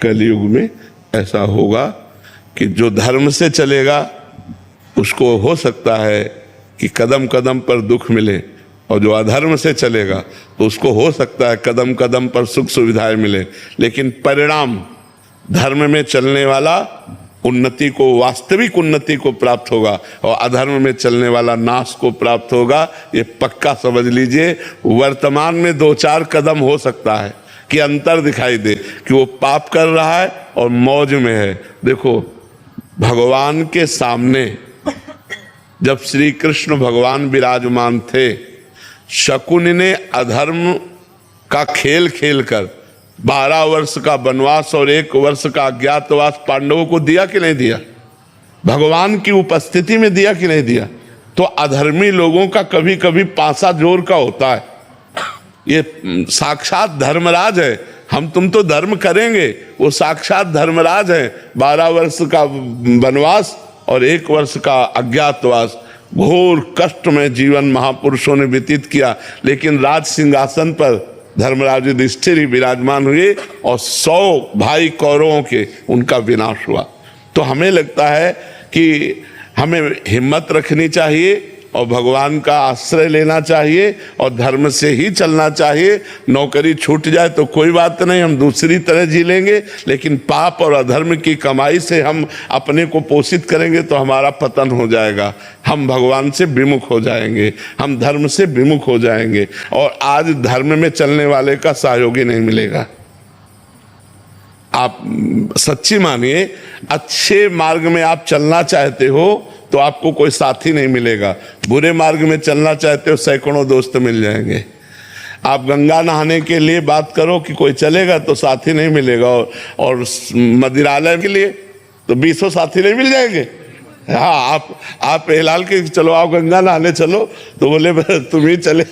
कलयुग में ऐसा होगा कि जो धर्म से चलेगा उसको हो सकता है कि कदम कदम पर दुख मिले, और जो अधर्म से चलेगा तो उसको हो सकता है कदम कदम पर सुख सुविधाएं मिले, लेकिन परिणाम धर्म में चलने वाला उन्नति को, वास्तविक उन्नति को प्राप्त होगा, और अधर्म में चलने वाला नाश को प्राप्त होगा। ये पक्का समझ लीजिए। वर्तमान में 2-4 कदम हो सकता है कि अंतर दिखाई दे कि वो पाप कर रहा है और मौज में है। देखो, भगवान के सामने जब श्री कृष्ण भगवान विराजमान थे, शकुन ने अधर्म का खेल खेलकर 12 वर्ष का वनवास और 1 वर्ष का अज्ञातवास पांडवों को दिया कि नहीं दिया? भगवान की उपस्थिति में दिया कि नहीं दिया? तो अधर्मी लोगों का कभी कभी पासा जोर का होता है। ये साक्षात धर्मराज है। हम तुम तो धर्म करेंगे, वो साक्षात धर्मराज है। 12 वर्ष का वनवास और 1 वर्ष का अज्ञातवास, घोर कष्ट में जीवन महापुरुषों ने व्यतीत किया, लेकिन राज सिंहासन पर धर्मराज युधिष्ठिर ही विराजमान हुए और 100 भाई कौरवों के उनका विनाश हुआ। तो हमें लगता है कि हमें हिम्मत रखनी चाहिए और भगवान का आश्रय लेना चाहिए और धर्म से ही चलना चाहिए। नौकरी छूट जाए तो कोई बात नहीं, हम दूसरी तरह जी लेंगे, लेकिन पाप और अधर्म की कमाई से हम अपने को पोषित करेंगे तो हमारा पतन हो जाएगा। हम भगवान से विमुख हो जाएंगे, हम धर्म से विमुख हो जाएंगे, और आज धर्म में चलने वाले का सहयोगी नहीं मिलेगा। आप सच्ची मानिए, अच्छे मार्ग में आप चलना चाहते हो तो आपको कोई साथी नहीं मिलेगा। बुरे मार्ग में चलना चाहते हो, सैकड़ों दोस्त मिल जाएंगे। आप गंगा नहाने के लिए बात करो कि कोई चलेगा तो साथी नहीं मिलेगा, और मदिरालय के लिए तो 20 साथी नहीं मिल जाएंगे। हाँ, आप हिलाल के चलो, आप गंगा नहाने चलो तो बोले तुम ही चले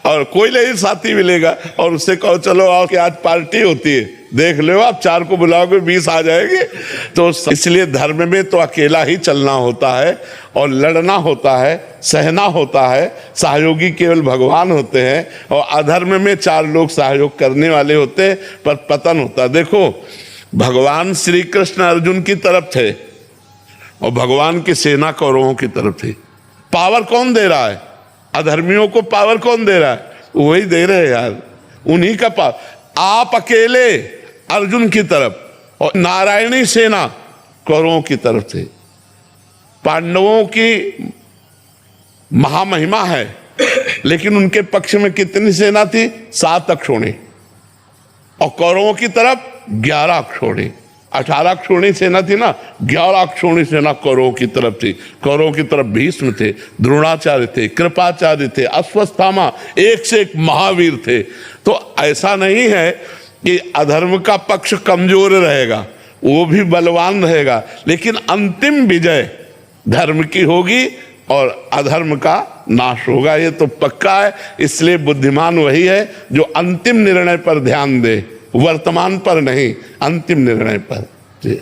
और कोई नहीं साथी मिलेगा। और उससे कहो चलो आओ कि आज पार्टी होती है, देख लो आप 4 को बुलाओगे 20 आ जाएंगे। तो इसलिए धर्म में तो अकेला ही चलना होता है और लड़ना होता है, सहना होता है। सहयोगी केवल भगवान होते हैं, और अधर्म में 4 लोग सहयोग करने वाले होते हैं, पर पतन होता है। देखो, भगवान श्री कृष्ण अर्जुन की तरफ थे और भगवान की सेना कौरवों की तरफ थी। पावर कौन दे रहा है? अधर्मियों को पावर कौन दे रहा है? वही दे रहे हैं यार, उन्हीं का पावर। आप अकेले अर्जुन की तरफ और नारायणी सेना कौरवों की तरफ थे। पांडवों की महामहिमा है, लेकिन उनके पक्ष में कितनी सेना थी? 7 अक्षौणी, और कौरवों की तरफ 11 अक्षौणी। 18 अक्षौणी सेना थी ना, 11 अक्षौणी सेना कौरवों की तरफ थी। कौरवों की तरफ भीष्म थे, द्रोणाचार्य थे, कृपाचार्य थे, अश्वत्थामा, एक से एक महावीर थे। तो ऐसा नहीं है कि अधर्म का पक्ष कमजोर रहेगा, वो भी बलवान रहेगा, लेकिन अंतिम विजय धर्म की होगी और अधर्म का नाश होगा। ये तो पक्का है। इसलिए बुद्धिमान वही है जो अंतिम निर्णय पर ध्यान दे, वर्तमान पर नहीं, अंतिम निर्णय पर। जी।